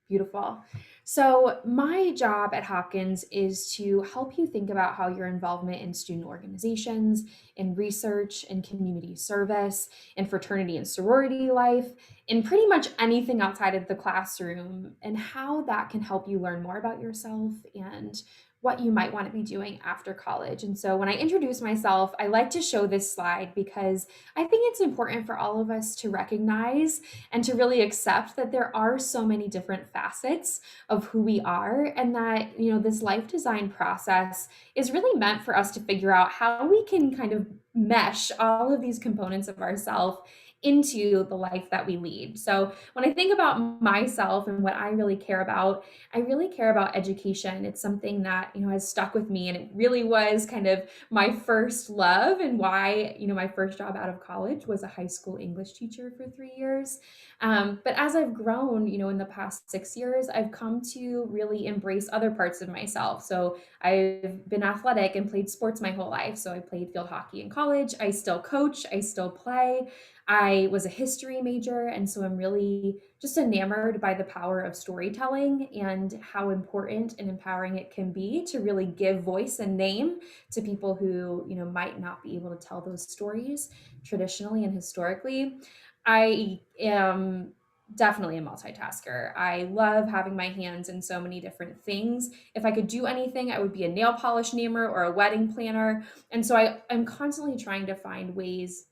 Beautiful. So, my job at Hopkins is to help you think about how your involvement in student organizations, in research, in community service, in fraternity and sorority life, in pretty much anything outside of the classroom, and how that can help you learn more about yourself and what you might want to be doing after college. And so, when I introduce myself, I like to show this slide because I think it's important for all of us to recognize and to really accept that there are so many different facets of who we are, and that this life design process is really meant for us to figure out how we can kind of mesh all of these components of ourselves into the life that we lead. So when I think about myself and what I really care about education. It's something that has stuck with me, and it really was kind of my first love, and why my first job out of college was a high school English teacher for 3 years. But as I've grown, in the past 6 years, I've come to really embrace other parts of myself. So I've been athletic and played sports my whole life. So I played field hockey in college. I still coach, I still play. I was a history major. And so I'm really just enamored by the power of storytelling and how important and empowering it can be to really give voice and name to people who, might not be able to tell those stories traditionally and historically. I am definitely a multitasker. I love having my hands in so many different things. If I could do anything, I would be a nail polish namer or a wedding planner. And so I'm constantly trying to find ways,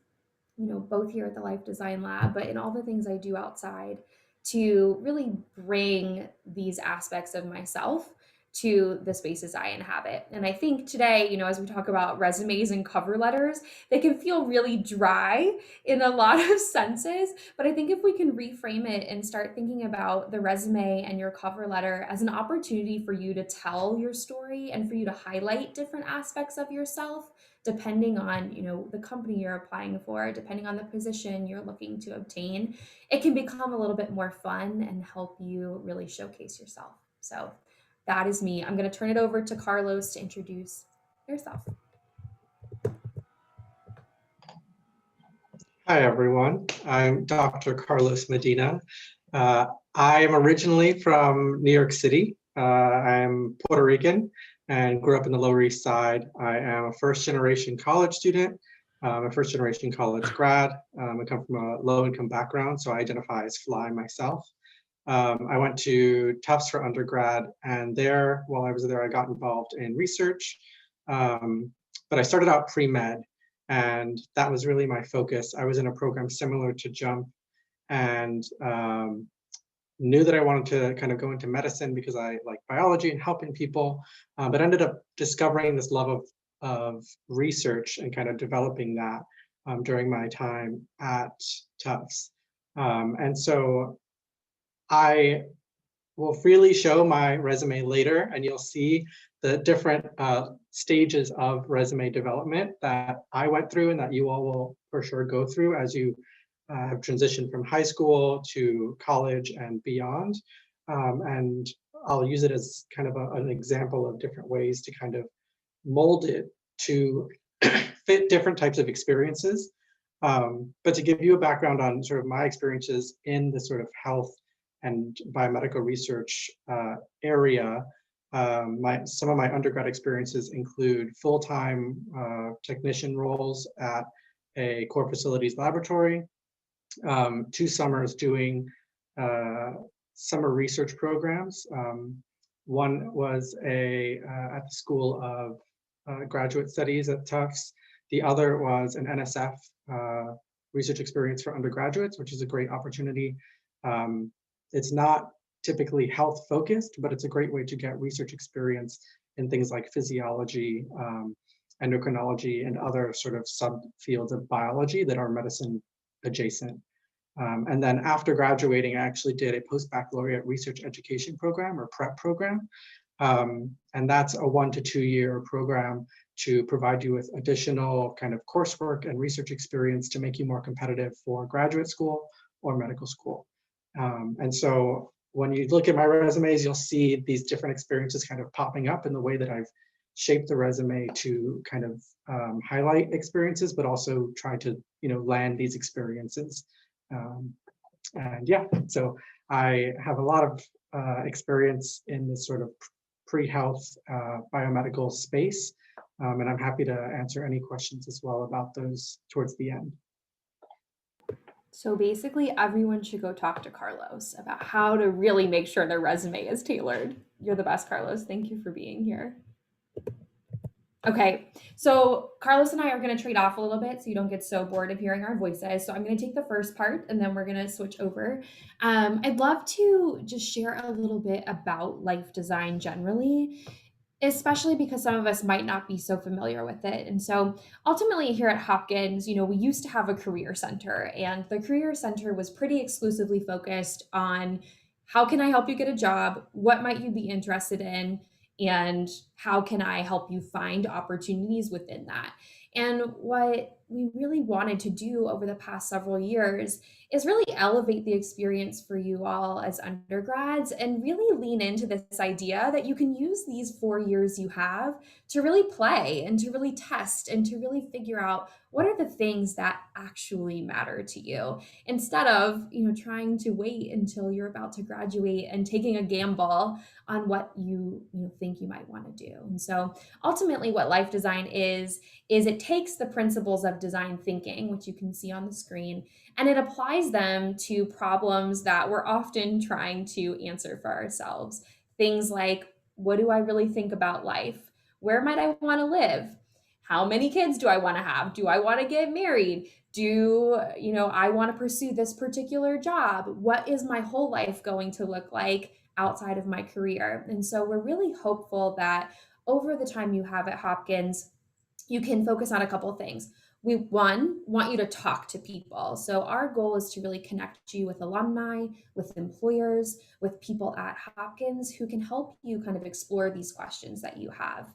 both here at the Life Design Lab, but in all the things I do outside, to really bring these aspects of myself to the spaces I inhabit. And I think today, as we talk about resumes and cover letters, they can feel really dry in a lot of senses. But I think if we can reframe it and start thinking about the resume and your cover letter as an opportunity for you to tell your story and for you to highlight different aspects of yourself, depending on the company you're applying for, depending on the position you're looking to obtain, it can become a little bit more fun and help you really showcase yourself. So that is me. I'm going to turn it over to Carlos to introduce yourself. Hi, everyone. I'm Dr. Carlos Medina. I am originally from New York City. I'm Puerto Rican and grew up in the Lower East Side. I am a first-generation college student, a first-generation college grad. I come from a low-income background, so I identify as fly myself. I went to Tufts for undergrad, and while I was there, I got involved in research. But I started out pre-med, and that was really my focus. I was in a program similar to JUMP, and knew that I wanted to kind of go into medicine because I like biology and helping people, but ended up discovering this love of research and kind of developing that during my time at Tufts. And so I will freely show my resume later, and you'll see the different stages of resume development that I went through and that you all will for sure go through as you have transitioned from high school to college and beyond. And I'll use it as kind of an example of different ways to kind of mold it to fit different types of experiences. But to give you a background on sort of my experiences in the sort of health and biomedical research area, some of my undergrad experiences include full-time technician roles at a core facilities laboratory, 2 summers doing summer research programs. One was at the School of Graduate Studies at Tufts. The other was an NSF research experience for undergraduates, which is a great opportunity. It's not typically health focused, but it's a great way to get research experience in things like physiology, endocrinology, and other sort of subfields of biology that are medicine adjacent. And then after graduating, I actually did a post-baccalaureate research education program, or PrEP program. And that's a 1 to 2 year program to provide you with additional kind of coursework and research experience to make you more competitive for graduate school or medical school. And so when you look at my resumes, you'll see these different experiences kind of popping up in the way that I've shaped the resume to kind of highlight experiences, but also try to land these experiences. And yeah, so I have a lot of experience in this sort of pre-health biomedical space. And I'm happy to answer any questions as well about those towards the end. So basically, everyone should go talk to Carlos about how to really make sure their resume is tailored. You're the best, Carlos. Thank you for being here. Okay, so Carlos and I are going to trade off a little bit so you don't get so bored of hearing our voices. So I'm going to take the first part and then we're going to switch over. I'd love to just share a little bit about life design generally, especially because some of us might not be so familiar with it. And so ultimately here at Hopkins, we used to have a career center, and the career center was pretty exclusively focused on how can I help you get a job? What might you be interested in? And how can I help you find opportunities within that? And what we really wanted to do over the past several years is really elevate the experience for you all as undergrads and really lean into this idea that you can use these 4 years you have to really play and to really test and to really figure out what are the things that actually matter to you instead of trying to wait until you're about to graduate and taking a gamble on what you think you might want to do. And so ultimately what life design is it takes the principles of design thinking, which you can see on the screen, and it applies them to problems that we're often trying to answer for ourselves. Things like, what do I really think about life? Where might I want to live? How many kids do I want to have? Do I want to get married? Do I want to pursue this particular job? What is my whole life going to look like outside of my career? And so we're really hopeful that over the time you have at Hopkins, you can focus on a couple of things. We want you to talk to people. So our goal is to really connect you with alumni, with employers, with people at Hopkins who can help you kind of explore these questions that you have.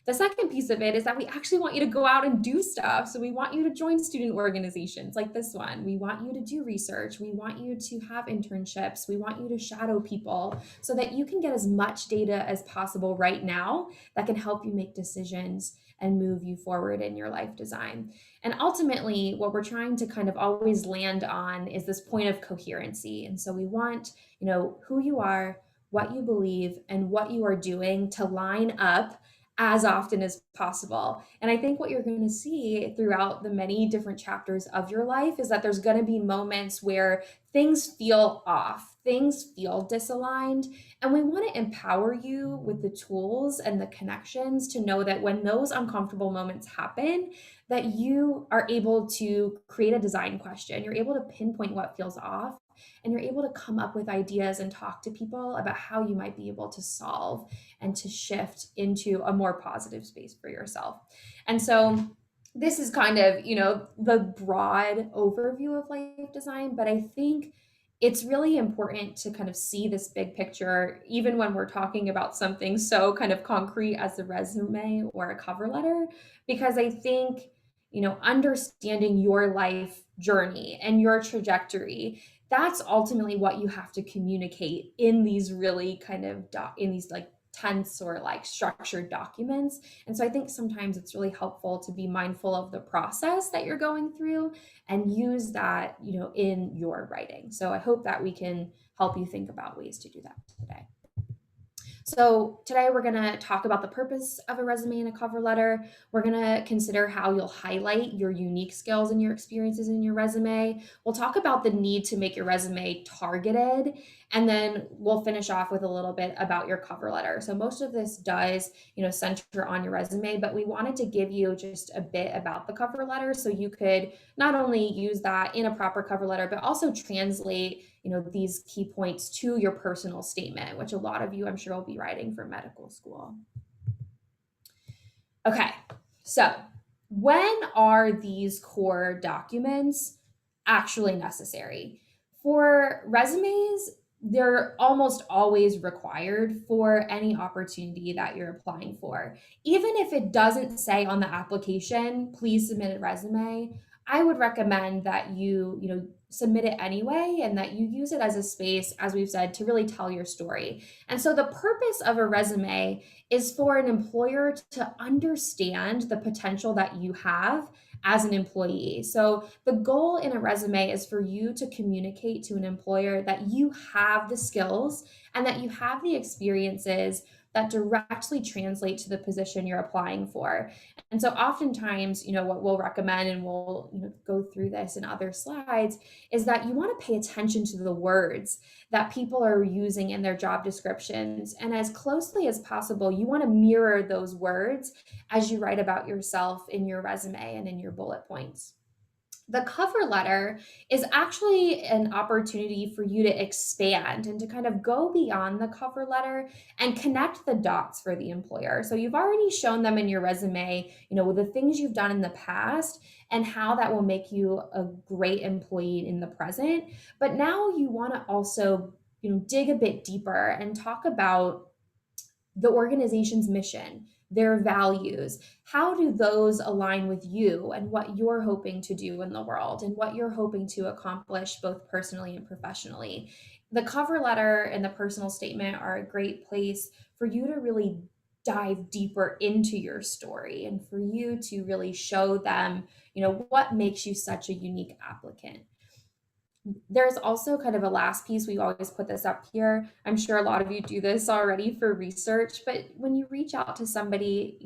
The second piece of it is that we actually want you to go out and do stuff. So we want you to join student organizations like this one. We want you to do research. We want you to have internships. We want you to shadow people so that you can get as much data as possible right now that can help you make decisions and move you forward in your life design. And ultimately, what we're trying to kind of always land on is this point of coherency. And so we want, who you are, what you believe, and what you are doing to line up as often as possible. And I think what you're going to see throughout the many different chapters of your life is that there's going to be moments where things feel off, things feel disaligned, and we want to empower you with the tools and the connections to know that when those uncomfortable moments happen, that you are able to create a design question. You're able to pinpoint what feels off, and you're able to come up with ideas and talk to people about how you might be able to solve and to shift into a more positive space for yourself. And so this is kind of, the broad overview of life design, but I think it's really important to kind of see this big picture, even when we're talking about something so kind of concrete as a resume or a cover letter, because I think, understanding your life journey and your trajectory, that's ultimately what you have to communicate in these really kind of in these like tense or like structured documents. And so I think sometimes it's really helpful to be mindful of the process that you're going through and use that, in your writing. So I hope that we can help you think about ways to do that today. So today we're going to talk about the purpose of a resume and a cover letter. We're going to consider how you'll highlight your unique skills and your experiences in your resume. We'll talk about the need to make your resume targeted, and then we'll finish off with a little bit about your cover letter. So most of this does, center on your resume, but we wanted to give you just a bit about the cover letter so you could not only use that in a proper cover letter, but also translate these key points to your personal statement, which a lot of you I'm sure will be writing for medical school. Okay, so when are these core documents actually necessary? For resumes, they're almost always required for any opportunity that you're applying for. Even if it doesn't say on the application, please submit a resume, I would recommend that you submit it anyway and that you use it as a space, as we've said, to really tell your story. And so the purpose of a resume is for an employer to understand the potential that you have as an employee. So the goal in a resume is for you to communicate to an employer that you have the skills and that you have the experiences that directly translate to the position you're applying for. And so oftentimes, what we'll recommend, and we'll, go through this in other slides, is that you want to pay attention to the words that people are using in their job descriptions. And as closely as possible, you want to mirror those words as you write about yourself in your resume and in your bullet points. The cover letter is actually an opportunity for you to expand and to kind of go beyond the cover letter and connect the dots for the employer. So you've already shown them in your resume, with the things you've done in the past and how that will make you a great employee in the present. But now you want to also, dig a bit deeper and talk about the organization's mission, their values. How do those align with you and what you're hoping to do in the world and what you're hoping to accomplish both personally and professionally? The cover letter and the personal statement are a great place for you to really dive deeper into your story and for you to really show them, what makes you such a unique applicant. There's also kind of a last piece. We always put this up here. I'm sure a lot of you do this already for research, but when you reach out to somebody,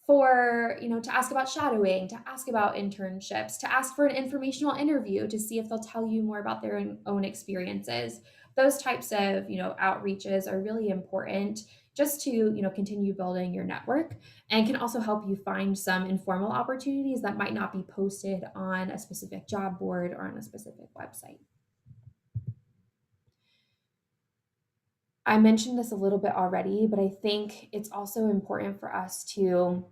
for, to ask about shadowing, to ask about internships, to ask for an informational interview to see if they'll tell you more about their own experiences. Those types of, outreaches are really important just to, continue building your network and can also help you find some informal opportunities that might not be posted on a specific job board or on a specific website. I mentioned this a little bit already, but I think it's also important for us to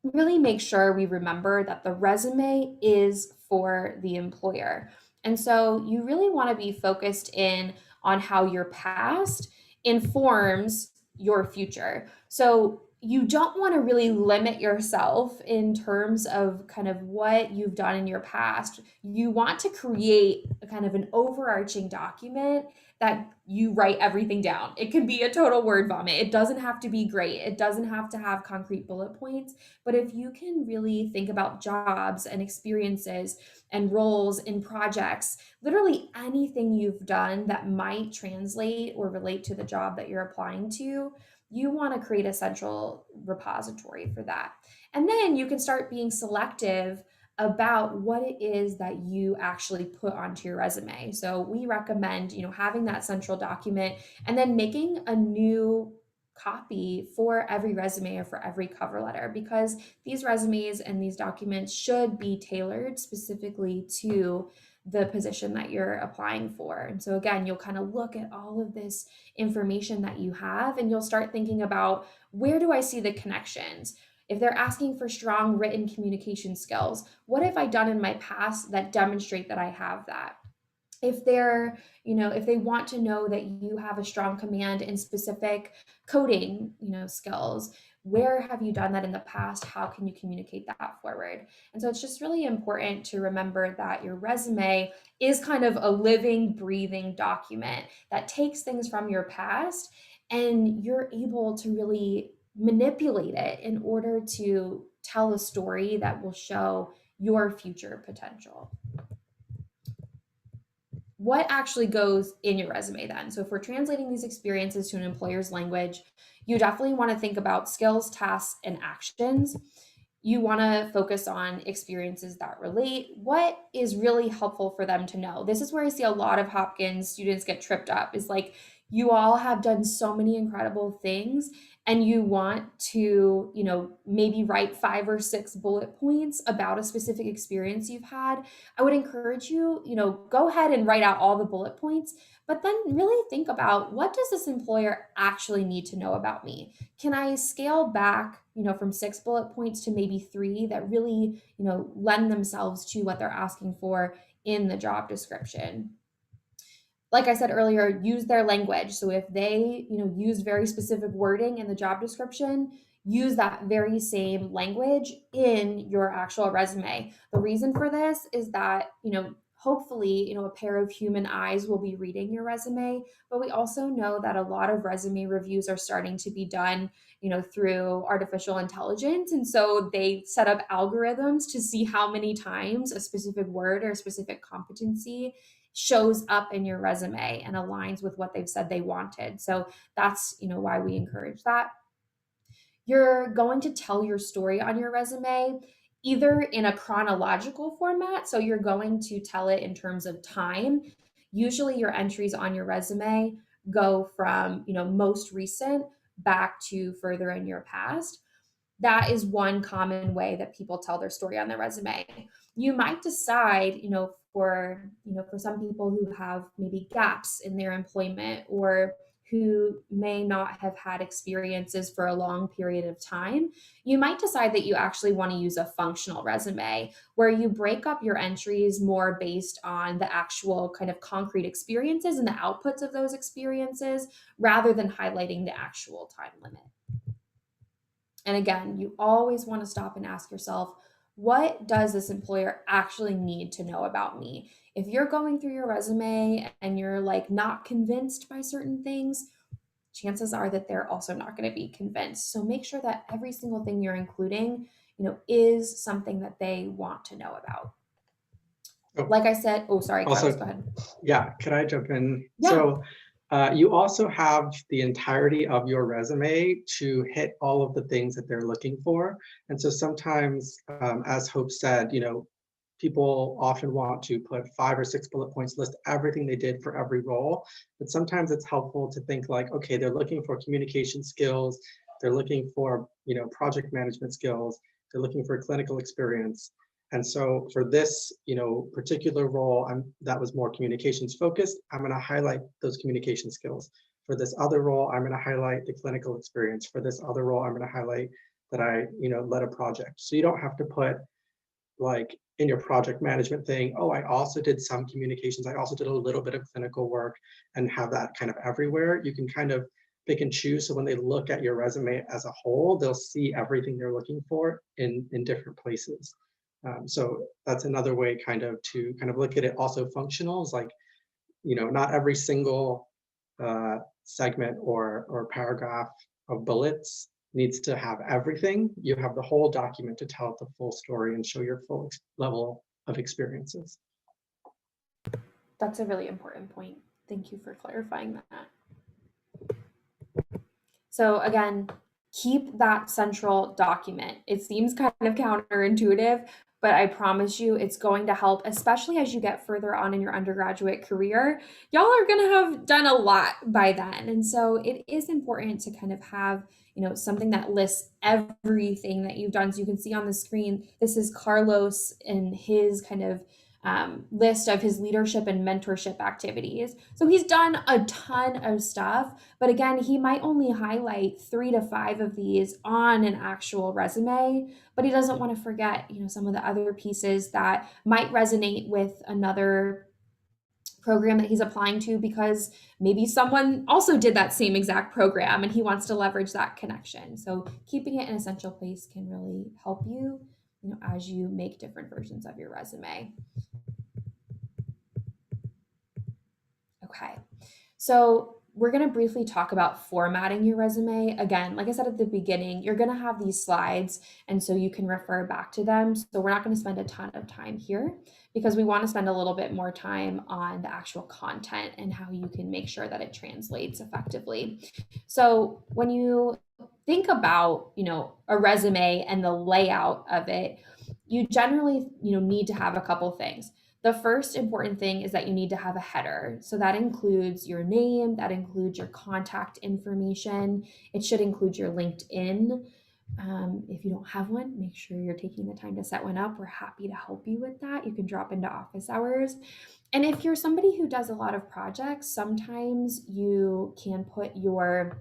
really make sure we remember that the resume is for the employer. And so you really want to be focused in on how your past informs your future. So you don't want to really limit yourself in terms of kind of what you've done in your past. You want to create a kind of an overarching document that you write everything down. It can be a total word vomit. It doesn't have to be great. It doesn't have to have concrete bullet points. But if you can really think about jobs and experiences and roles in projects, literally anything you've done that might translate or relate to the job that you're applying to, you want to create a central repository for that. And then you can start being selective about what it is that you actually put onto your resume. So we recommend, having that central document and then making a new copy for every resume or for every cover letter, because these resumes and these documents should be tailored specifically to the position that you're applying for. And so again, you'll kind of look at all of this information that you have and you'll start thinking about, where do I see the connections? If they're asking for strong written communication skills, what have I done in my past that demonstrate that I have that? If they're, if they want to know that you have a strong command in specific coding, skills, where have you done that in the past? How can you communicate that forward? And so it's just really important to remember that your resume is kind of a living, breathing document that takes things from your past and you're able to really manipulate it in order to tell a story that will show your future potential. What actually goes in your resume then? So if we're translating these experiences to an employer's language, you definitely want to think about skills, tasks, and actions. You want to focus on experiences that relate. What is really helpful for them to know? This is where I see a lot of Hopkins students get tripped up, is like, you all have done so many incredible things and you want to, maybe write 5 or 6 bullet points about a specific experience you've had. I would encourage you, go ahead and write out all the bullet points, but then really think about, what does this employer actually need to know about me? Can I scale back, from 6 bullet points to maybe 3 that really, lend themselves to what they're asking for in the job description? Like I said earlier, use their language. So if they, use very specific wording in the job description, use that very same language in your actual resume. The reason for this is that, hopefully, a pair of human eyes will be reading your resume. But we also know that a lot of resume reviews are starting to be done, through artificial intelligence. And so they set up algorithms to see how many times a specific word or a specific competency shows up in your resume and aligns with what they've said they wanted. So that's, why we encourage that. You're going to tell your story on your resume either in a chronological format, so you're going to tell it in terms of time. Usually your entries on your resume go from, most recent back to further in your past. That is one common way that people tell their story on their resume. You might decide, for some people who have maybe gaps in their employment or who may not have had experiences for a long period of time, you might decide that you actually want to use a functional resume where you break up your entries more based on the actual kind of concrete experiences and the outputs of those experiences rather than highlighting the actual time limit. And again, you always want to stop and ask yourself, what does this employer actually need to know about me? If you're going through your resume and you're like not convinced by certain things, chances are that they're also not going to be convinced. So make sure that every single thing you're including, is something that they want to know about. Oh, Like I said, oh, sorry, Carlos, also, go ahead. yeah, could I jump in? Yeah. So you also have the entirety of your resume to hit all of the things that they're looking for. And so sometimes, as Hope said, people often want to put 5 or 6 bullet points, list everything they did for every role. But sometimes it's helpful to think like, okay, they're looking for communication skills, they're looking for, project management skills, they're looking for clinical experience. And so for this, particular role, that was more communications focused, I'm going to highlight those communication skills. For this other role, I'm going to highlight the clinical experience. For this other role, I'm going to highlight that I, led a project. So you don't have to put like in your project management thing, oh, I also did some communications. I also did a little bit of clinical work and have that kind of everywhere. You can kind of pick and choose. So when they look at your resume as a whole, they'll see everything they're looking for in different places. So that's another way to look at it. Also functional is like, not every single segment or paragraph of bullets needs to have everything. You have the whole document to tell the full story and show your full level of experiences. That's a really important point. Thank you for clarifying that. So again, keep that central document. It seems kind of counterintuitive, but I promise you it's going to help, especially as you get further on in your undergraduate career. Y'all are going to have done a lot by then. And so it is important to kind of have, something that lists everything that you've done. So you can see on the screen, this is Carlos and his kind of list of his leadership and mentorship activities. So he's done a ton of stuff, but again, he might only highlight 3 to 5 of these on an actual resume, but he doesn't want to forget, some of the other pieces that might resonate with another program that he's applying to because maybe someone also did that same exact program and he wants to leverage that connection. So keeping it in a central place can really help you, as you make different versions of your resume. Okay. So we're going to briefly talk about formatting your resume. Again, like I said at the beginning, you're going to have these slides, and so you can refer back to them. So we're not going to spend a ton of time here because we want to spend a little bit more time on the actual content and how you can make sure that it translates effectively. So when you think about, a resume and the layout of it, you generally, need to have a couple things. The first important thing is that you need to have a header. So that includes your name, that includes your contact information. It should include your LinkedIn. If you don't have one, make sure you're taking the time to set one up. We're happy to help you with that. You can drop into office hours. And if you're somebody who does a lot of projects, sometimes you can put your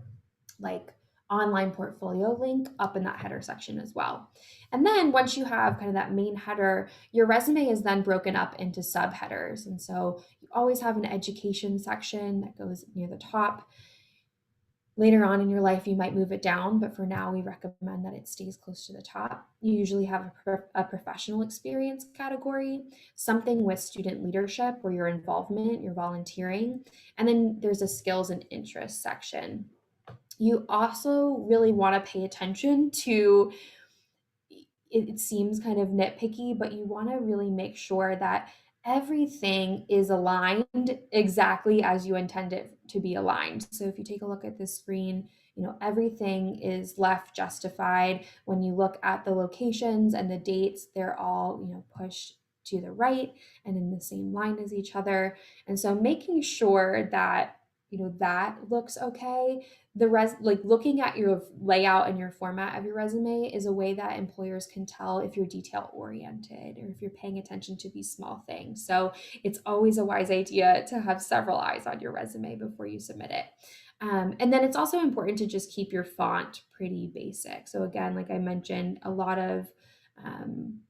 online portfolio link up in that header section as well. And then once you have kind of that main header, your resume is then broken up into subheaders. And so you always have an education section that goes near the top. Later on in your life, you might move it down, but for now, we recommend that it stays close to the top. You usually have a professional experience category, something with student leadership or your involvement, your volunteering, and then there's a skills and interests section. You also really want to pay attention to, it seems kind of nitpicky, but you want to really make sure that everything is aligned exactly as you intend it to be aligned. So if you take a look at this screen, everything is left justified. When you look at the locations and the dates, they're all, pushed to the right and in the same line as each other. And so making sure that, that looks okay. Like looking at your layout and your format of your resume is a way that employers can tell if you're detail oriented or if you're paying attention to these small things. So it's always a wise idea to have several eyes on your resume before you submit it. And then it's also important to just keep your font pretty basic. So again, like I mentioned, a lot of um,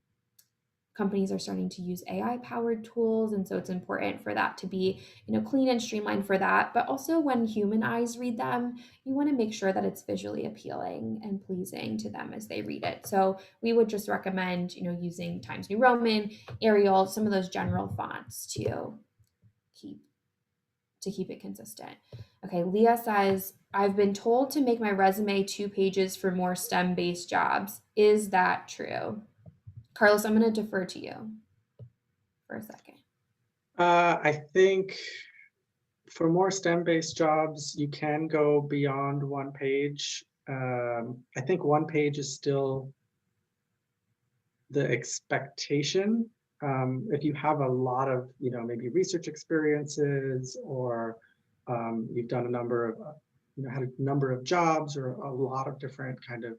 companies are starting to use AI powered tools. And so it's important for that to be, clean and streamlined for that. But also when human eyes read them, you want to make sure that it's visually appealing and pleasing to them as they read it. So we would just recommend, using Times New Roman, Arial, some of those general fonts keep to keep it consistent. Okay, Leah says, I've been told to make my resume 2 pages for more STEM based jobs. Is that true? Carlos, I'm going to defer to you for a second. I think for more STEM-based jobs, you can go beyond one page. I think one page is still the expectation. If you have a lot of, maybe research experiences, or you've done a number of, had a number of jobs or a lot of different kind of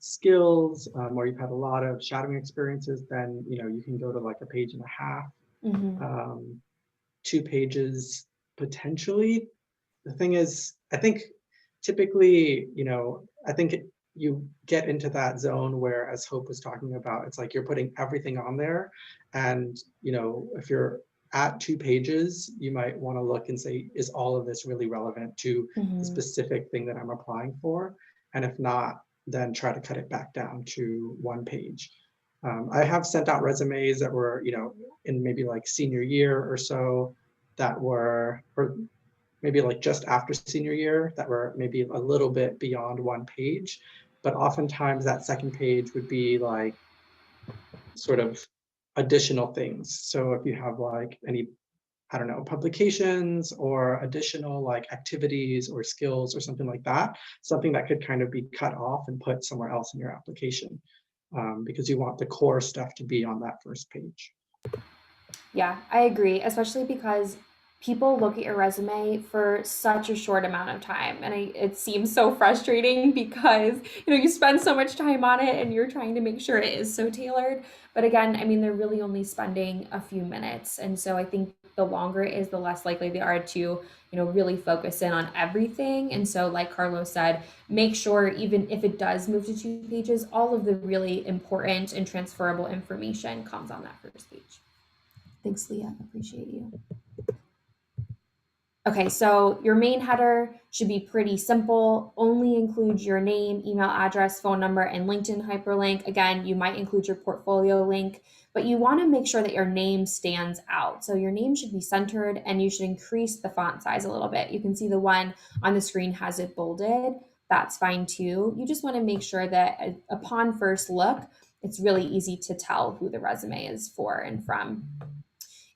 skills, or you've had a lot of shadowing experiences, then, you can go to like a page and a half. Um, 2 pages potentially. The thing is, I think typically, I think you get into that zone where, as Hope was talking about, it's like you're putting everything on there. And, if you're at 2 pages, you might want to look and say, is all of this really relevant to the Mm-hmm. specific thing that I'm applying for? And if not, then try to cut it back down to one page. I have sent out resumes that were, in maybe like senior year or so, that were, or maybe like just after senior year, that were maybe a little bit beyond one page. But oftentimes that second page would be like sort of additional things. So if you have like any, I don't know, publications or additional like activities or skills or something like that, something that could kind of be cut off and put somewhere else in your application, because you want the core stuff to be on that first page. Yeah, I agree, especially because people look at your resume for such a short amount of time. And it seems so frustrating because, you spend so much time on it and you're trying to make sure it is so tailored. But again, I mean, they're really only spending a few minutes. And so I think the longer it is, the less likely they are to, really focus in on everything. And so, like Carlos said, make sure even if it does move to 2 pages, all of the really important and transferable information comes on that first page. Thanks, Leah. Appreciate you. Okay, so your main header should be pretty simple. Only include your name, email address, phone number, and LinkedIn hyperlink. Again, you might include your portfolio link, but you want to make sure that your name stands out. So your name should be centered and you should increase the font size a little bit. You can see the one on the screen has it bolded. That's fine too. You just want to make sure that upon first look, it's really easy to tell who the resume is for and from.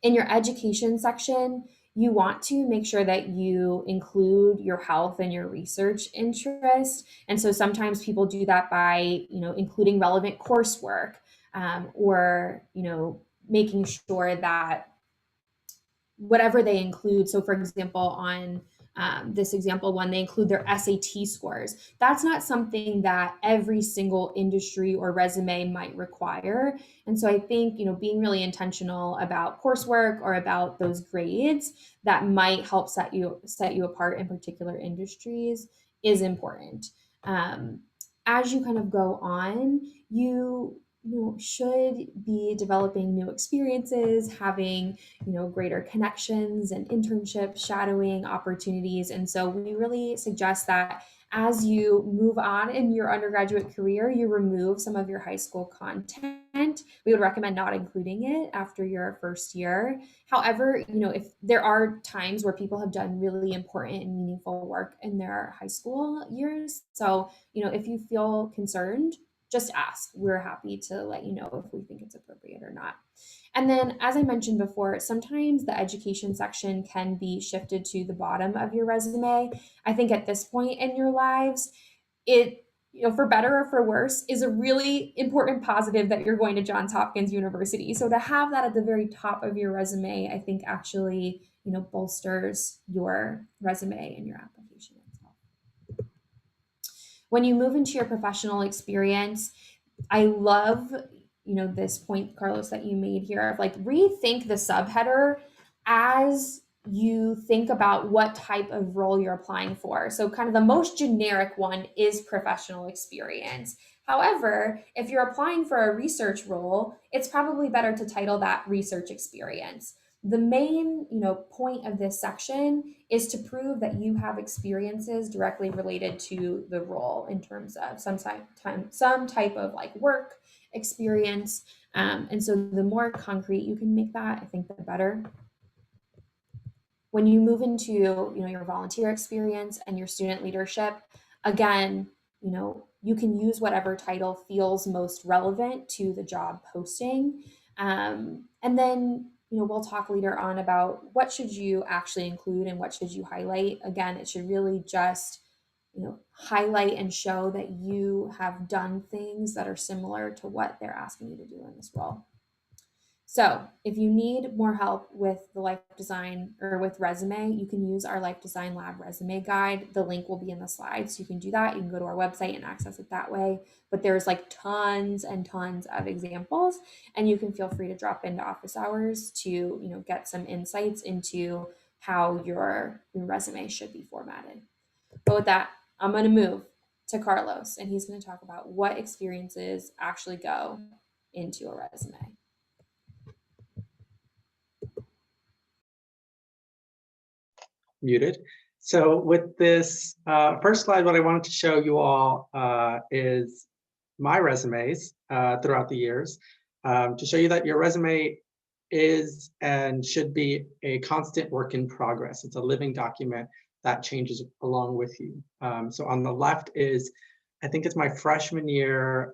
In your education section, you want to make sure that you include your health and your research interest. And so sometimes people do that by, including relevant coursework, or, making sure that whatever they include. So, for example, on this example one, they include their SAT scores. That's not something that every single industry or resume might require. And so I think, being really intentional about coursework or about those grades that might help set you apart in particular industries is important. As you kind of go on, you should be developing new experiences, having, greater connections and internships, shadowing opportunities. And so we really suggest that as you move on in your undergraduate career, you remove some of your high school content. We would recommend not including it after your first year. However, if there are times where people have done really important and meaningful work in their high school years. So, if you feel concerned, just ask. We're happy to let you know if we think it's appropriate or not. And then, as I mentioned before, sometimes the education section can be shifted to the bottom of your resume. I think at this point in your lives, it, for better or for worse, is a really important positive that you're going to Johns Hopkins University. So to have that at the very top of your resume, I think actually, bolsters your resume and your application itself. When you move into your professional experience, I love, this point, Carlos, that you made here of like rethink the subheader as you think about what type of role you're applying for. So, kind of the most generic one is professional experience. However, if you're applying for a research role, it's probably better to title that research experience. The main, point of this section is to prove that you have experiences directly related to the role in terms of some type of like work experience. And so the more concrete you can make that, I think the better. When you move into, your volunteer experience and your student leadership, again, you can use whatever title feels most relevant to the job posting. And then, we'll talk later on about what should you actually include and what should you highlight. Again, it should really just, highlight and show that you have done things that are similar to what they're asking you to do in this role. So, if you need more help with the life design or with resume, you can use our Life Design Lab resume guide. The link will be in the slides. So you can do that. You can go to our website and access it that way. But there's like tons and tons of examples, and you can feel free to drop into office hours to, get some insights into how your resume should be formatted. But with that, I'm going to move to Carlos, and he's going to talk about what experiences actually go into a resume. Muted. So with this first slide, what I wanted to show you all is my resumes throughout the years to show you that your resume is and should be a constant work in progress. It's a living document that changes along with you. So on the left is, I think it's my freshman year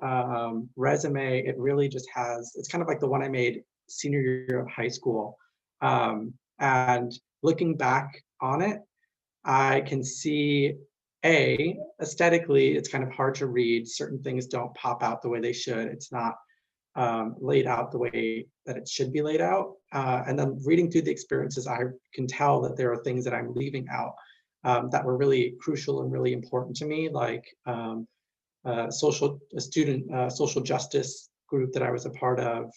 resume. It really just has, it's kind of like the one I made senior year of high school. And looking back on it, I can see aesthetically, it's kind of hard to read. Certain things don't pop out the way they should. It's not laid out the way that it should be laid out. And then reading through the experiences, I can tell that there are things that I'm leaving out that were really crucial and really important to me, like social justice group that I was a part of,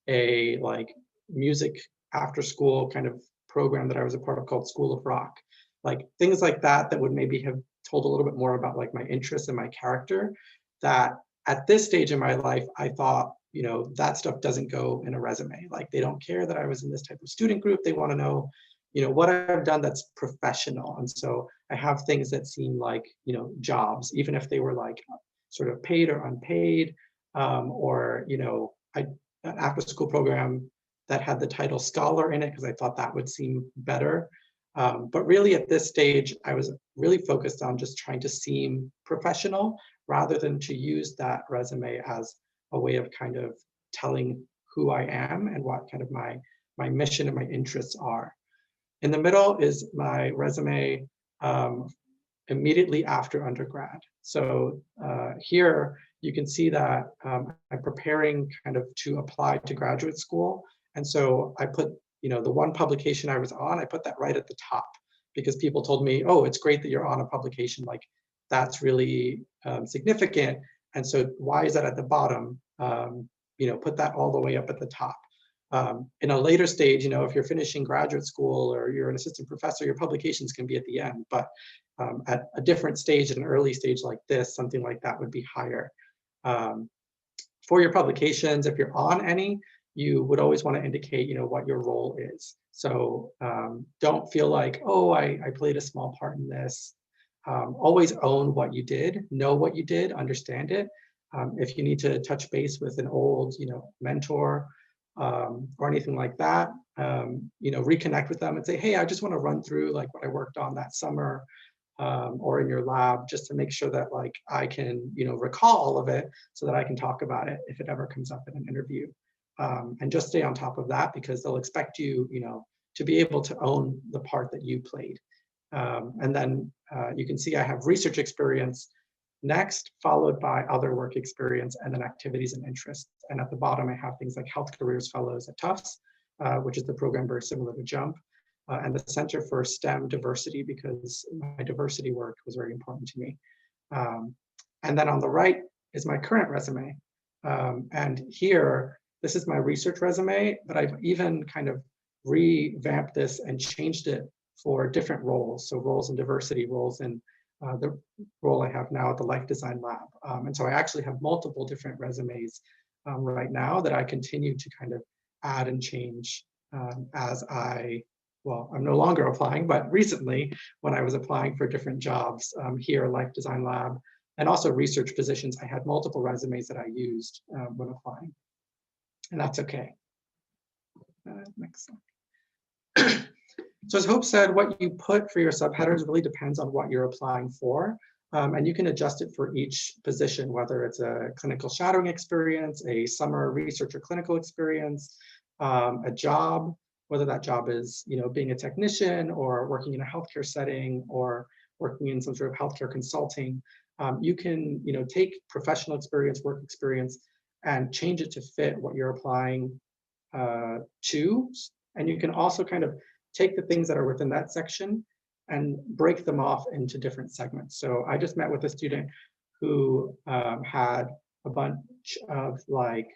a like music after school kind of program that I was a part of called School of Rock, like things like that that would maybe have told a little bit more about like my interests and my character. That at this stage in my life, I thought, that stuff doesn't go in a resume. Like they don't care that I was in this type of student group. They want to know, what I've done that's professional. And so I have things that seem like, jobs, even if they were like sort of paid or unpaid, or, an after school program that had the title scholar in it because I thought that would seem better. But really at this stage, I was really focused on just trying to seem professional rather than to use that resume as a way of kind of telling who I am and what kind of my mission and my interests are. In the middle is my resume immediately after undergrad. So here you can see that I'm preparing kind of to apply to graduate school. And so I put, the one publication I was on, I put that right at the top because people told me, oh, it's great that you're on a publication. Like that's really significant. And so why is that at the bottom? Put that all the way up at the top. In a later stage, if you're finishing graduate school or you're an assistant professor, your publications can be at the end. But at a different stage, at an early stage like this, something like that would be higher. For your publications, if you're on any, you would always want to indicate, what your role is. So don't feel like, oh, I played a small part in this. Always own what you did, know what you did, understand it. If you need to touch base with an old, mentor or anything like that, reconnect with them and say, hey, I just want to run through like what I worked on that summer or in your lab, just to make sure that like I can, recall all of it so that I can talk about it if it ever comes up in an interview. And just stay on top of that because they'll expect you, to be able to own the part that you played. And then you can see I have research experience next, followed by other work experience, and then activities and interests. And at the bottom, I have things like Health Careers Fellows at Tufts, which is the program very similar to JUMP, and the Center for STEM Diversity, because my diversity work was very important to me. And then on the right is my current resume. And here, this is my research resume, but I've even kind of revamped this and changed it for different roles. So roles in diversity, roles in the role I have now at the Life Design Lab. And so I actually have multiple different resumes right now that I continue to kind of add and change as I'm no longer applying, but recently when I was applying for different jobs here, Life Design Lab, and also research positions, I had multiple resumes that I used when applying. And that's okay. Next slide. So as Hope said, what you put for your subheaders really depends on what you're applying for. And you can adjust it for each position, whether it's a clinical shadowing experience, a summer research or clinical experience, a job, whether that job is, being a technician or working in a healthcare setting or working in some sort of healthcare consulting. You can, take professional experience, work experience, and change it to fit what you're applying to. And you can also kind of take the things that are within that section and break them off into different segments. So I just met with a student who had a bunch of like,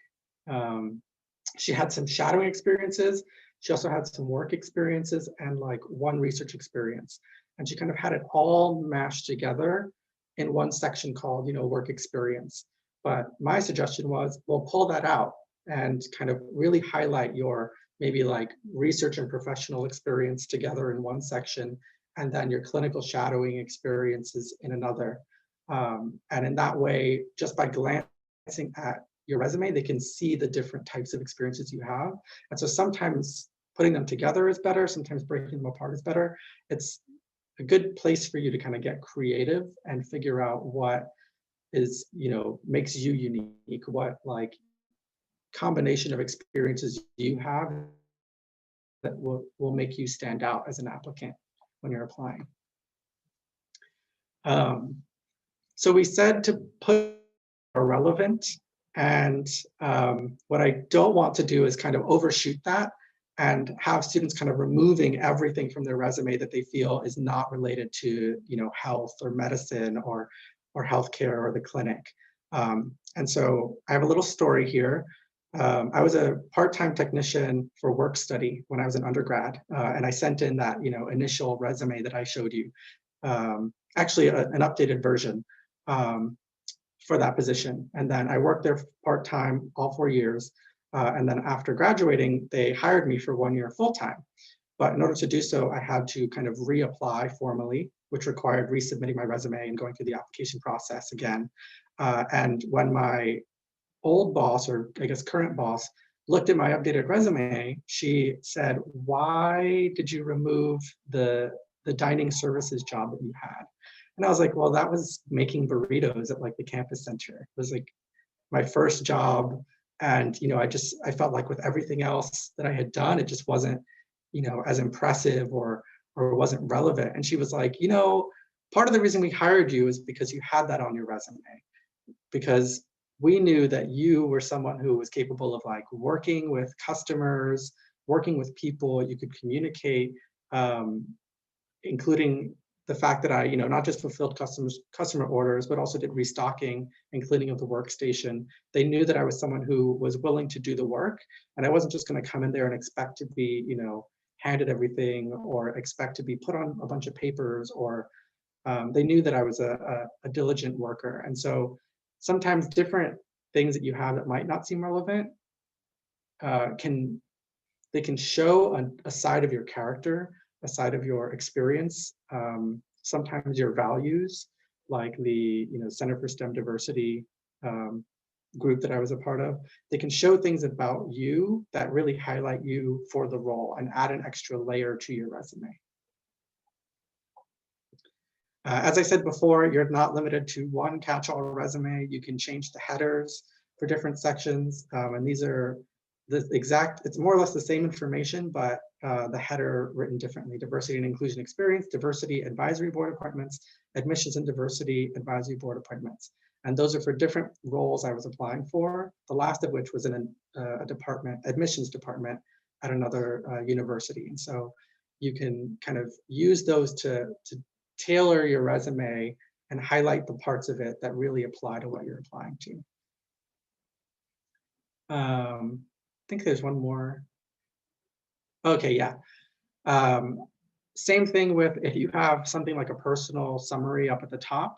she had some shadowing experiences. She also had some work experiences and like one research experience. And she kind of had it all mashed together in one section called, work experience. But my suggestion was, well, pull that out and kind of really highlight your maybe like research and professional experience together in one section, and then your clinical shadowing experiences in another. And in that way, just by glancing at your resume, they can see the different types of experiences you have. And so sometimes putting them together is better, sometimes breaking them apart is better. It's a good place for you to kind of get creative and figure out what is, makes you unique, what like combination of experiences you have that will make you stand out as an applicant when you're applying. So we said to put relevant, and what I don't want to do is kind of overshoot that and have students kind of removing everything from their resume that they feel is not related to, health or medicine or healthcare or the clinic. And so I have a little story here. I was a part-time technician for work study when I was an undergrad, and I sent in that initial resume that I showed you, actually an updated version for that position. And then I worked there part-time all 4 years, and then after graduating, they hired me for 1 year full-time. But in order to do so, I had to kind of reapply formally, which required resubmitting my resume and going through the application process again. And when my old boss, or I guess current boss, looked at my updated resume, she said, why did you remove the dining services job that you had? And I was like, well, that was making burritos at like the campus center. It was like my first job. And, I felt like with everything else that I had done, it just wasn't, as impressive or wasn't relevant. And she was like, part of the reason we hired you is because you had that on your resume, because we knew that you were someone who was capable of like working with customers, working with people, you could communicate, including the fact that I, not just fulfilled customer orders, but also did restocking and cleaning of the workstation. They knew that I was someone who was willing to do the work, and I wasn't just going to come in there and expect to be, handed everything or expect to be put on a bunch of papers, or they knew that I was a diligent worker. And so sometimes different things that you have that might not seem relevant can they can show a side of your character, a side of your experience, sometimes your values, like the Center for STEM Diversity um, group that I was a part of. They can show things about you that really highlight you for the role and add an extra layer to your resume. As I said before, you're not limited to one catch-all resume. You can change the headers for different sections, and these are it's more or less the same information, but the header written differently: diversity and inclusion experience, diversity advisory board appointments, admissions and diversity advisory board appointments. And those are for different roles I was applying for, the last of which was in a department, admissions department at another university. And so you can kind of use those to tailor your resume and highlight the parts of it that really apply to what you're applying to. I think there's one more. Okay, yeah. Same thing with if you have something like a personal summary up at the top.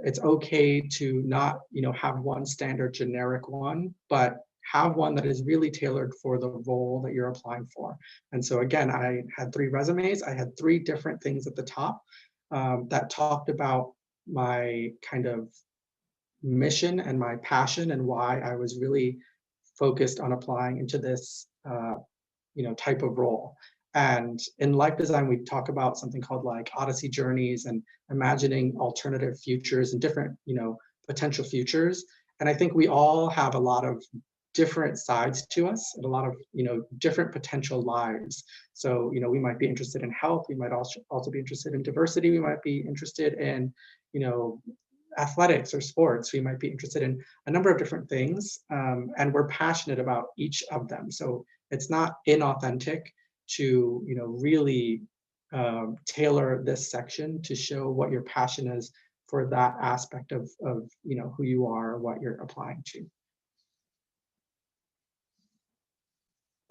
It's okay to not, have one standard generic one, but have one that is really tailored for the role that you're applying for. And so again, I had 3 resumes. I had 3 different things at the top that talked about my kind of mission and my passion and why I was really focused on applying into this type of role. And in life design, we talk about something called like Odyssey journeys and imagining alternative futures and different, potential futures. And I think we all have a lot of different sides to us and a lot of, different potential lives. So, we might be interested in health. We might also be interested in diversity. We might be interested in, athletics or sports. We might be interested in a number of different things, and we're passionate about each of them. So it's not inauthentic to really tailor this section to show what your passion is for that aspect of who you are, what you're applying to.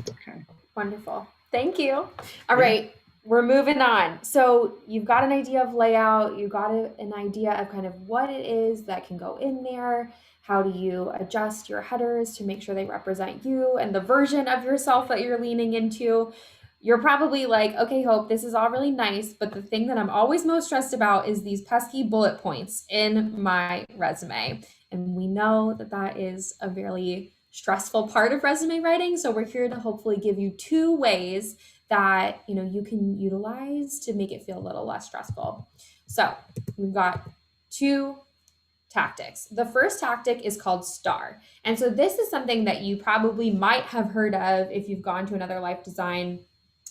Okay. Wonderful. Thank you. All Yeah. right, we're moving on. So you've got an idea of layout, you got an idea of kind of what it is that can go in there. How do you adjust your headers to make sure they represent you and the version of yourself that you're leaning into? You're probably like, okay, Hope, this is all really nice, but the thing that I'm always most stressed about is these pesky bullet points in my resume. And we know that that is a very stressful part of resume writing. So we're here to hopefully give you 2 ways that you can utilize to make it feel a little less stressful. So we've got 2 tactics. The first tactic is called STAR. And so this is something that you probably might have heard of if you've gone to another life design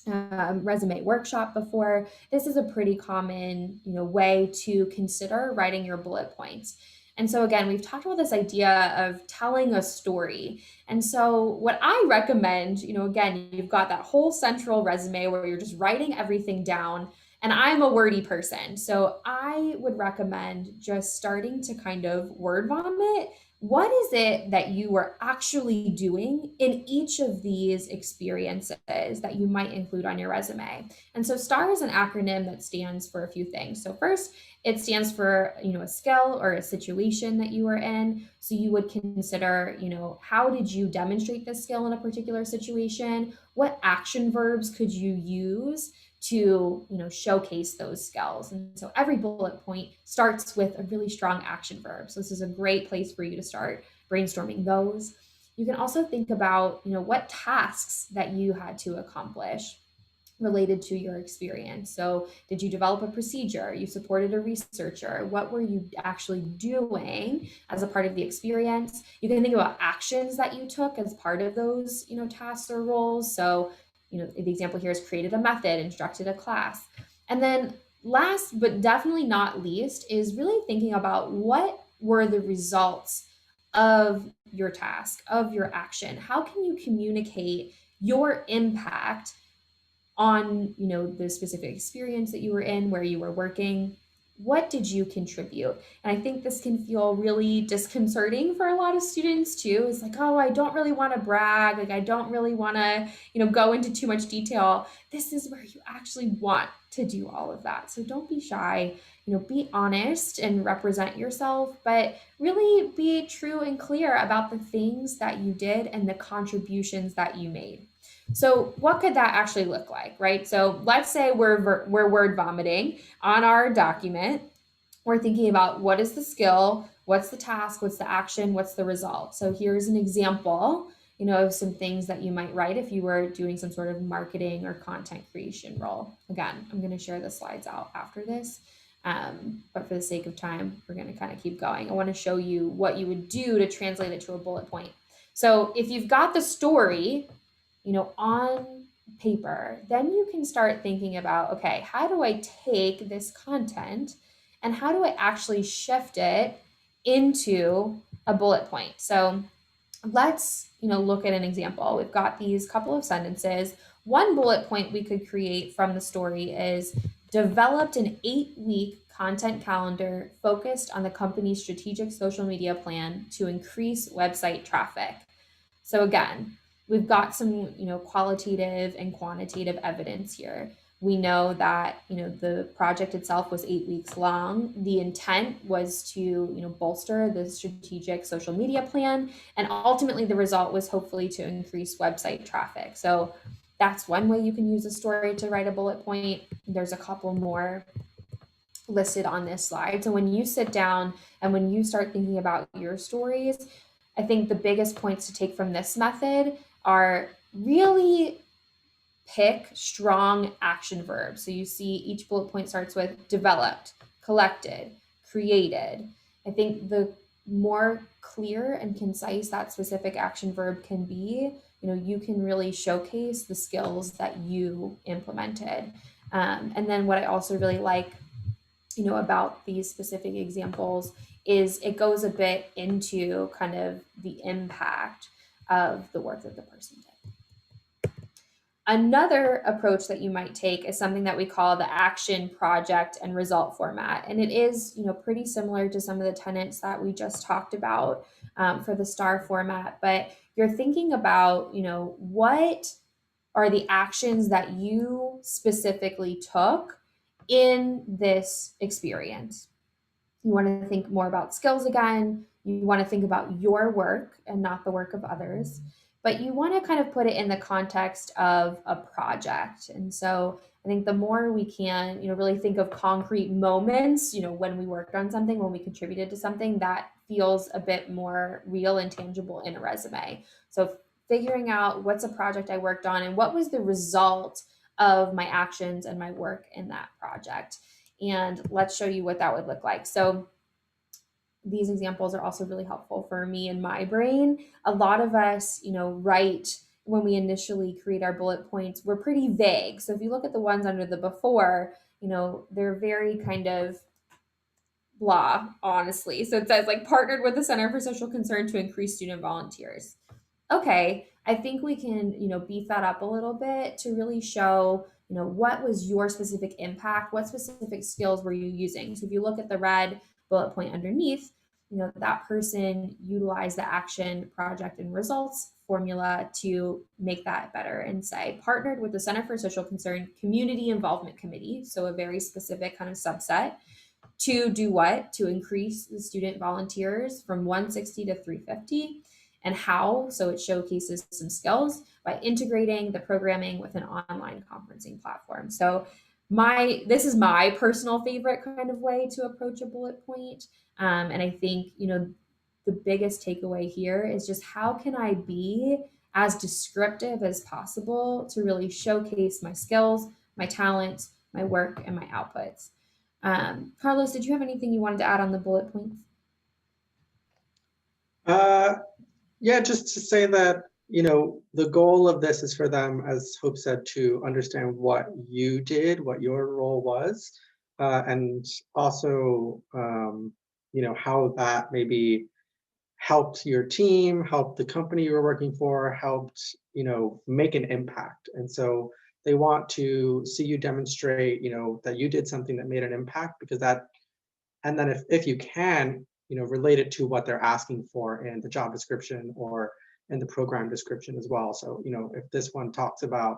resume workshop before. This is a pretty common, way to consider writing your bullet points. And so again, we've talked about this idea of telling a story. And so what I recommend, again, you've got that whole central resume where you're just writing everything down. And I'm a wordy person. So I would recommend just starting to kind of word vomit. What is it that you were actually doing in each of these experiences that you might include on your resume? And so STAR is an acronym that stands for a few things. So first, it stands for, a skill or a situation that you were in. So you would consider, how did you demonstrate this skill in a particular situation? What action verbs could you use to showcase those skills? And so every bullet point starts with a really strong action verb. So this is a great place for you to start brainstorming those. You can also think about what tasks that you had to accomplish related to your experience. So did you develop a procedure? You supported a researcher? What were you actually doing as a part of the experience? You can think about actions that you took as part of those tasks or roles. So the example here is created a method, instructed a class. And then last but definitely not least is really thinking about what were the results of your task, of your action. How can you communicate your impact on the specific experience that you were in, where you were working? What did you contribute? And I think this can feel really disconcerting for a lot of students too. It's like, oh, I don't really want to brag. Like, I don't really want to, go into too much detail. This is where you actually want to do all of that. So don't be shy, be honest and represent yourself, but really be true and clear about the things that you did and the contributions that you made. So, what could that actually look like, right? So, let's say we're word vomiting on our document. We're thinking about what is the skill, what's the task, what's the action, what's the result. So, here's an example, of some things that you might write if you were doing some sort of marketing or content creation role. Again, I'm going to share the slides out after this. But for the sake of time, we're going to kind of keep going. I want to show you what you would do to translate it to a bullet point. So, if you've got the story, on paper, then you can start thinking about, okay, how do I take this content and how do I actually shift it into a bullet point? So let's, look at an example. We've got these couple of sentences. One bullet point we could create from the story is developed an 8-week content calendar focused on the company's strategic social media plan to increase website traffic. So again, we've got some, qualitative and quantitative evidence here. We know that, the project itself was 8 weeks long. The intent was to, bolster the strategic social media plan. And ultimately the result was hopefully to increase website traffic. So that's one way you can use a story to write a bullet point. There's a couple more listed on this slide. So when you sit down and when you start thinking about your stories, I think the biggest points to take from this method are really pick strong action verbs. So you see each bullet point starts with developed, collected, created. I think the more clear and concise that specific action verb can be, you can really showcase the skills that you implemented. And then what I also really like, about these specific examples is it goes a bit into kind of the impact of the work that the person did. Another approach that you might take is something that we call the action, project, and result format. And it is, pretty similar to some of the tenets that we just talked about for the STAR format. But you're thinking about, what are the actions that you specifically took in this experience. You want to think more about skills again. You want to think about your work and not the work of others. But you want to kind of put it in the context of a project. And so I think the more we can, really think of concrete moments, when we worked on something, when we contributed to something, that feels a bit more real and tangible in a resume. So figuring out what's a project I worked on and what was the result of my actions and my work in that project. And let's show you what that would look like. So these examples are also really helpful for me and my brain. A lot of us, write when we initially create our bullet points, we're pretty vague. So if you look at the ones under the before, they're very kind of blah, honestly. So it says like partnered with the Center for Social Concern to increase student volunteers. Okay, I think we can, beef that up a little bit to really show, what was your specific impact? What specific skills were you using? So if you look at the red bullet point underneath, that person utilized the action, project, and results formula to make that better and say partnered with the Center for Social Concern Community Involvement Committee. So a very specific kind of subset to do what? To increase the student volunteers from 160 to 350. And how? So it showcases some skills by integrating the programming with an online conferencing platform. So this is my personal favorite kind of way to approach a bullet point. And I think, the biggest takeaway here is just how can I be as descriptive as possible to really showcase my skills, my talents, my work, and my outputs. Carlos, did you have anything you wanted to add on the bullet points? Uh, yeah, just to say that, the goal of this is for them, as Hope said, to understand what you did, what your role was, and also, how that maybe helped your team, helped the company you were working for, helped, make an impact. And so they want to see you demonstrate, that you did something that made an impact, because that And then if you can, relate it to what they're asking for in the job description or in the program description as well. So, if this one talks about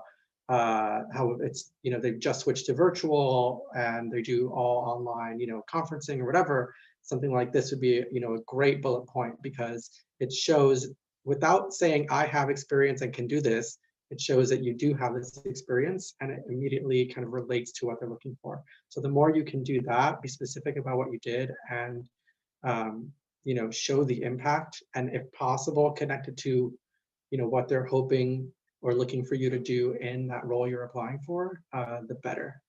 how it's, they've just switched to virtual and they do all online, conferencing or whatever, something like this would be, a great bullet point, because it shows, without saying I have experience and can do this, it shows that you do have this experience, and it immediately kind of relates to what they're looking for. So the more you can do that, be specific about what you did, and show the impact, and if possible, connect it to, what they're hoping or looking for you to do in that role you're applying for, the better.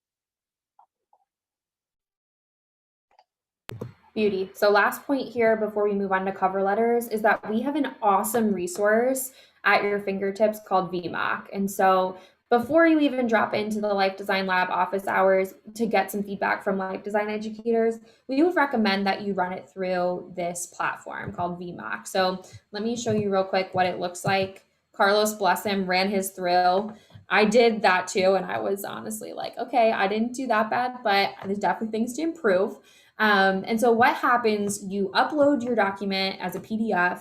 Beauty. So last point here before we move on to cover letters is that we have an awesome resource at your fingertips called VMOC. And so before you even drop into the Life Design Lab office hours to get some feedback from life design educators, we would recommend that you run it through this platform called VMOC. So let me show you real quick what it looks like. Carlos, bless him, ran his through. I did that too, and I was honestly like, okay, I didn't do that bad, but there's definitely things to improve. And so what happens, you upload your document as a PDF,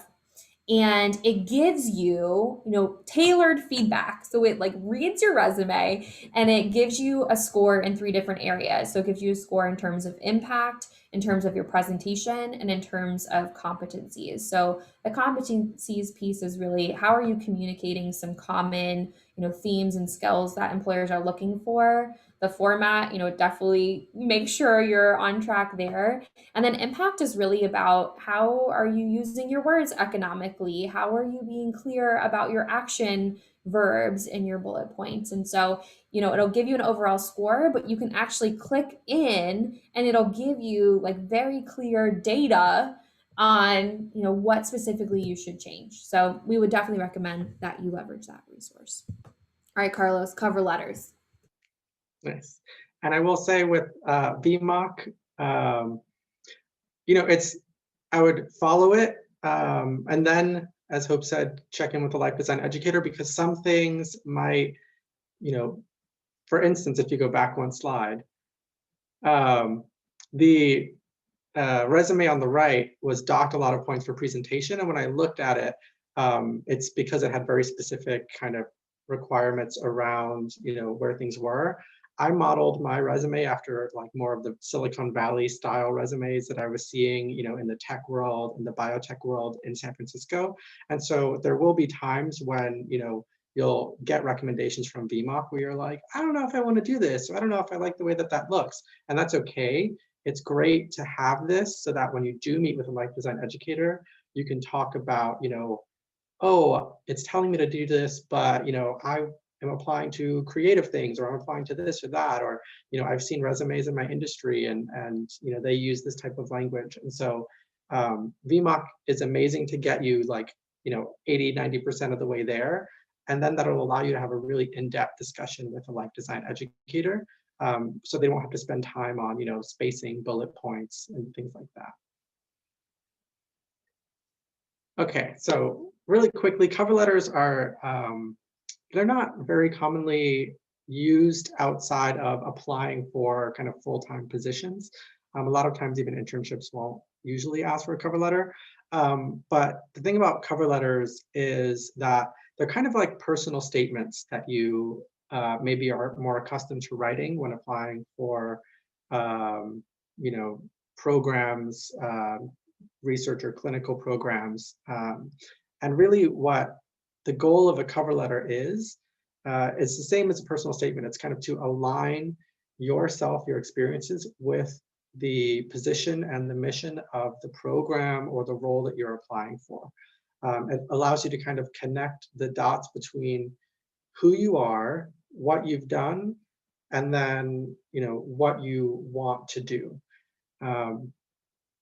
and it gives you, tailored feedback. So it like reads your resume and it gives you a score in 3 different areas. So it gives you a score in terms of impact, in terms of your presentation, and in terms of competencies. So the competencies piece is really how are you communicating some common, themes and skills that employers are looking for. The format, definitely make sure you're on track there. And then impact is really about how are you using your words economically? How are you being clear about your action verbs in your bullet points? And so, it'll give you an overall score, but you can actually click in and it'll give you like very clear data on, what specifically you should change. So we would definitely recommend that you leverage that resource. All right, Carlos, cover letters. Nice. And I will say with VMOC, I would follow it, and then, as Hope said, check in with the life design educator, because some things might, for instance, if you go back one slide, the resume on the right was docked a lot of points for presentation, and when I looked at it, it's because it had very specific kind of requirements around, where things were. I modeled my resume after like more of the Silicon Valley style resumes that I was seeing, in the tech world, in the biotech world in San Francisco. And so there will be times when, you'll get recommendations from VMOC where you're like, I don't know if I want to do this, or I don't know if I like the way that that looks. And that's okay. It's great to have this so that when you do meet with a life design educator, you can talk about, oh, it's telling me to do this, but, I am applying to creative things, or I'm applying to this or that, or, I've seen resumes in my industry and they use this type of language. And so VMOC is amazing to get you like, 80, 90% of the way there. And then that'll allow you to have a really in-depth discussion with a life design educator. So they won't have to spend time on, spacing, bullet points, and things like that. Okay, so really quickly, cover letters are, they're not very commonly used outside of applying for kind of full-time positions. A lot of times even internships won't usually ask for a cover letter. But the thing about cover letters is that they're kind of like personal statements that you maybe are more accustomed to writing when applying for, programs, research or clinical programs. And really what the goal of a cover letter is the same as a personal statement. It's kind of to align yourself, your experiences with the position and the mission of the program or the role that you're applying for. It allows you to kind of connect the dots between who you are, what you've done, and then what you want to do.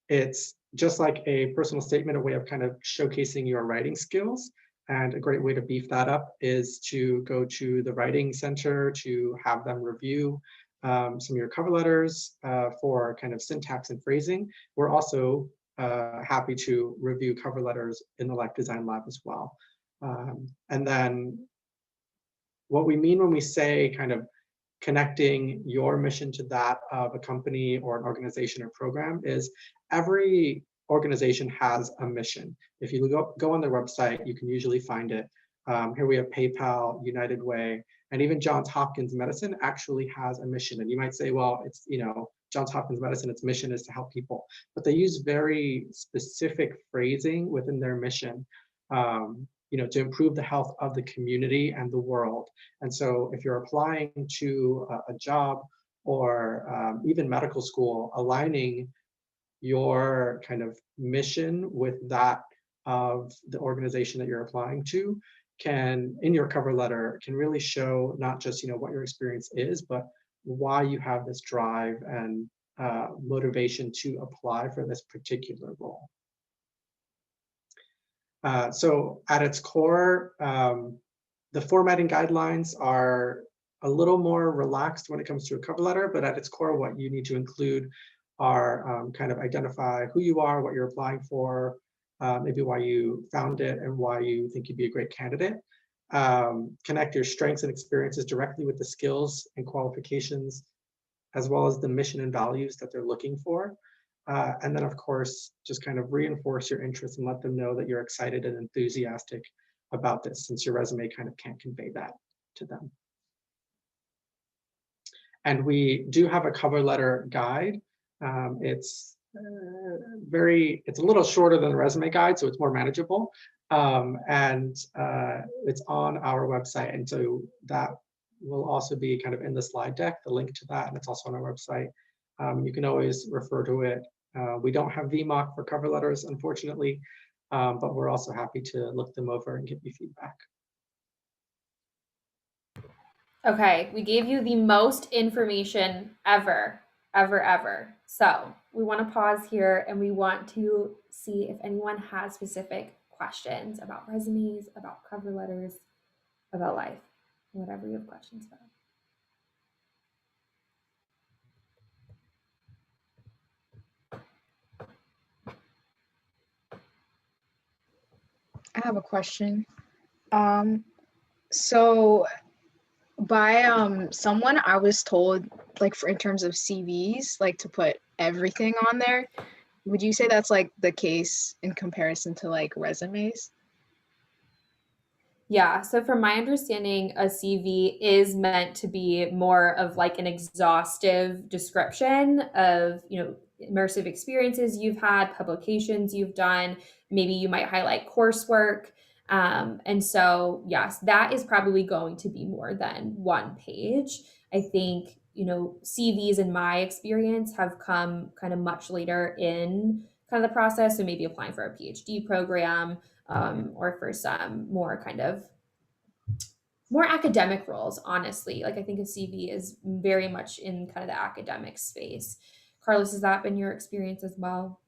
It's just like a personal statement, a way of kind of showcasing your writing skills. And a great way to beef that up is to go to the writing center to have them review some of your cover letters for kind of syntax and phrasing. We're also happy to review cover letters in the Life Design Lab as well. And then what we mean when we say kind of connecting your mission to that of a company or an organization or program is every organization has a mission. If you go on their website, you can usually find it. Here we have PayPal, United Way, and even Johns Hopkins Medicine actually has a mission. And you might say, well, it's, Johns Hopkins Medicine, its mission is to help people. But they use very specific phrasing within their mission, to improve the health of the community and the world. And so if you're applying to a job or even medical school, aligning your kind of mission with that of the organization that you're applying to can, in your cover letter, can really show not just what your experience is, but why you have this drive and motivation to apply for this particular role. So at its core, the formatting guidelines are a little more relaxed when it comes to a cover letter, but at its core, what you need to include are kind of identify who you are, what you're applying for, maybe why you found it and why you think you'd be a great candidate. Connect your strengths and experiences directly with the skills and qualifications, as well as the mission and values that they're looking for. And then, of course, just kind of reinforce your interest and let them know that you're excited and enthusiastic about this, since your resume kind of can't convey that to them. And we do have a cover letter guide. It's a little shorter than the resume guide, so it's more manageable. And it's on our website. And so that will also be kind of in the slide deck, the link to that, and it's also on our website. You can always refer to it. We don't have VMOC for cover letters, unfortunately, but we're also happy to look them over and give you feedback. Okay, we gave you the most information ever. So we want to pause here and we want to see if anyone has specific questions about resumes, about cover letters, about life, whatever you have questions about. I have a question. So by someone I was told, like, for in terms of CVs, like to put everything on there. Would you say that's like the case in comparison to like resumes? Yeah, so from my understanding, a CV is meant to be more of like an exhaustive description of, immersive experiences you've had, publications you've done. Maybe you might highlight coursework. And so, yes, that is probably going to be more than one page. I think, CVs in my experience have come kind of much later in kind of the process. So maybe applying for a PhD program, or for some more kind of more academic roles, honestly. Like I think a CV is very much in kind of the academic space. Carlos, has that been your experience as well?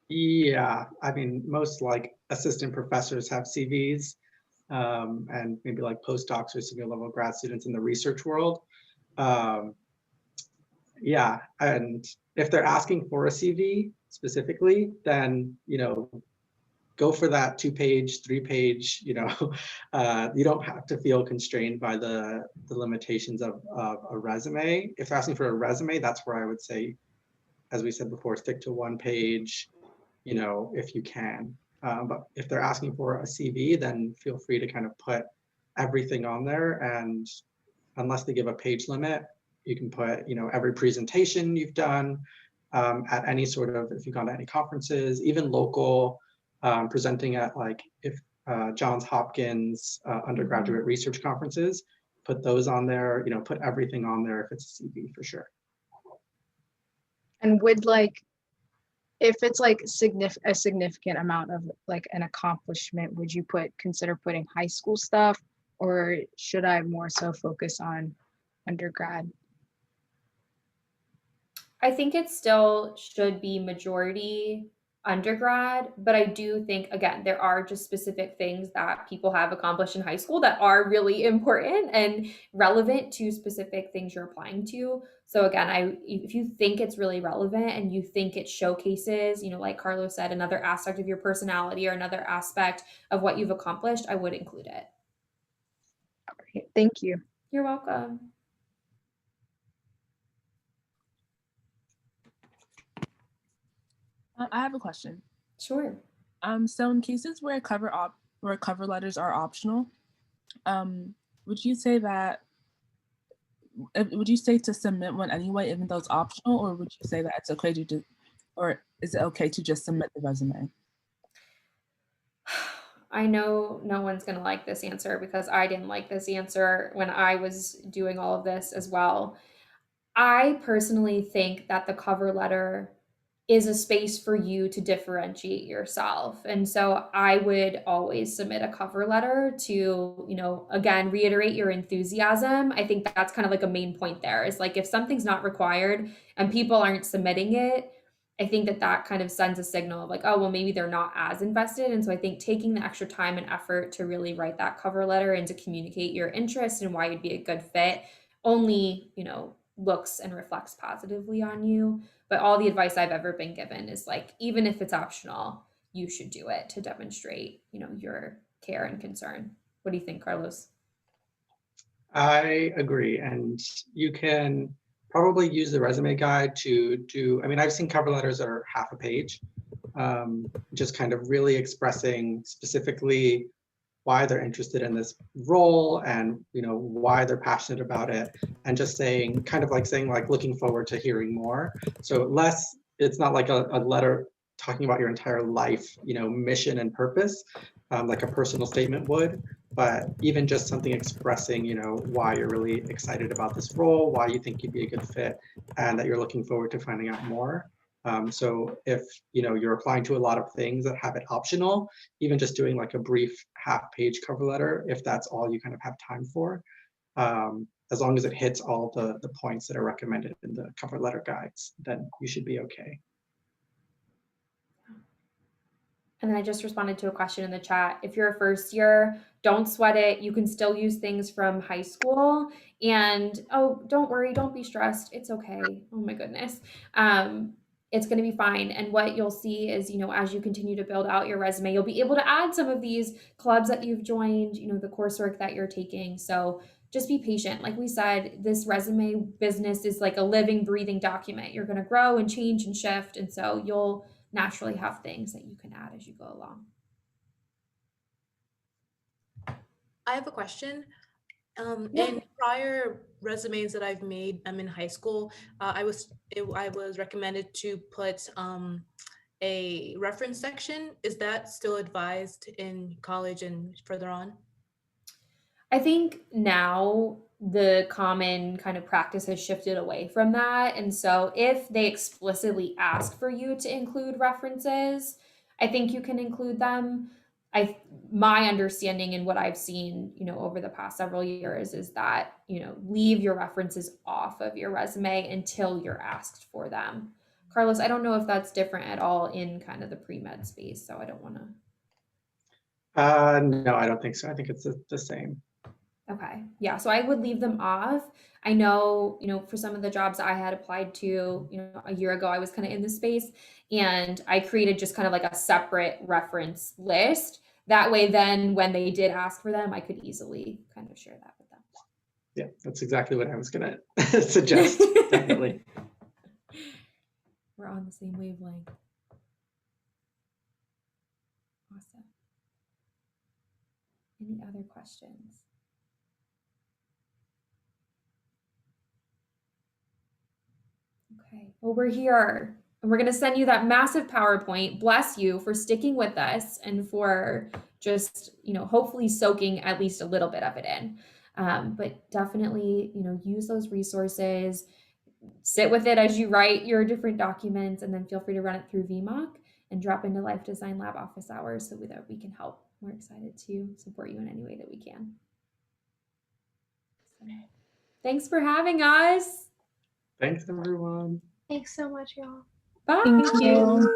Yeah, I mean, most like assistant professors have CVs, and maybe like postdocs or senior level grad students in the research world. Um, yeah, and if they're asking for a CV specifically, then go for that 2-page, 3-page. You don't have to feel constrained by the limitations of a resume. If they're asking for a resume, that's where I would say, as we said before, stick to 1 page, if you can. But if they're asking for a CV, then feel free to kind of put everything on there. And unless they give a page limit, you can put, every presentation you've done, at any sort of, if you've gone to any conferences, even local, presenting at like if Johns Hopkins undergraduate research conferences, put those on there, put everything on there if it's a CV for sure. And would like, if it's like a significant amount of like an accomplishment, would you consider putting high school stuff, or should I more so focus on undergrad? I think it still should be majority undergrad, but I do think, again, there are just specific things that people have accomplished in high school that are really important and relevant to specific things you're applying to. So again, if you think it's really relevant and you think it showcases, like Carlos said, another aspect of your personality or another aspect of what you've accomplished, I would include it. Okay, thank you. You're welcome. I have a question. Sure. So in cases where cover letters are optional, would you say to submit one anyway, even though it's optional, or would you say that it's okay to do, or is it okay to just submit the resume? I know no one's going to like this answer because I didn't like this answer when I was doing all of this as well. I personally think that the cover letter is a space for you to differentiate yourself. And so I would always submit a cover letter to, again, reiterate your enthusiasm. I think that's kind of like a main point there is like if something's not required and people aren't submitting it, I think that kind of sends a signal of like, oh, well, maybe they're not as invested. And so I think taking the extra time and effort to really write that cover letter and to communicate your interest and why you'd be a good fit only, looks and reflects positively on you. But all the advice I've ever been given is like, even if it's optional, you should do it to demonstrate, your care and concern. What do you think, Carlos? I agree. And you can probably use the resume guide to do, I mean, I've seen cover letters that are half a page, just kind of really expressing specifically why they're interested in this role and why they're passionate about it, and just saying looking forward to hearing more. So it's not like a letter talking about your entire life, mission and purpose, like a personal statement would, but even just something expressing, why you're really excited about this role, why you think you'd be a good fit, and that you're looking forward to finding out more. So if you're applying to a lot of things that have it optional, even just doing like a brief half-page cover letter, if that's all you kind of have time for, as long as it hits all the points that are recommended in the cover letter guides, then you should be okay. And then I just responded to a question in the chat. If you're a first year, don't sweat it. You can still use things from high school. And don't worry, don't be stressed. It's okay. Oh my goodness. It's going to be fine. And what you'll see is, as you continue to build out your resume, you'll be able to add some of these clubs that you've joined, the coursework that you're taking. So just be patient. Like we said, this resume business is like a living, breathing document. You're going to grow and change and shift. And so you'll naturally have things that you can add as you go along. I have a question. Yeah. In prior resumes that I've made, in high school, I was recommended to put a reference section. Is that still advised in college and further on? I think now the common kind of practice has shifted away from that. And so if they explicitly ask for you to include references, I think you can include them. My understanding and what I've seen, over the past several years is that, leave your references off of your resume until you're asked for them. Carlos, I don't know if that's different at all in kind of the pre-med space, so I don't want to. No, I don't think so. I think it's the same. Okay. Yeah. So I would leave them off. I know, for some of the jobs I had applied to, a year ago, I was kind of in this space and I created just kind of like a separate reference list. That way, then when they did ask for them, I could easily kind of share that with them. Yeah, that's exactly what I was going to suggest. Definitely. We're on the same wavelength. Awesome. Any other questions? Okay, well, we're here and we're going to send you that massive PowerPoint. Bless you for sticking with us and for just, hopefully soaking at least a little bit of it in. But definitely, use those resources, sit with it as you write your different documents, and then feel free to run it through VMOC and drop into Life Design Lab office hours so that we can help. We're excited to support you in any way that we can. So, thanks for having us. Thanks, everyone. Thanks so much, y'all. Bye. Thank you.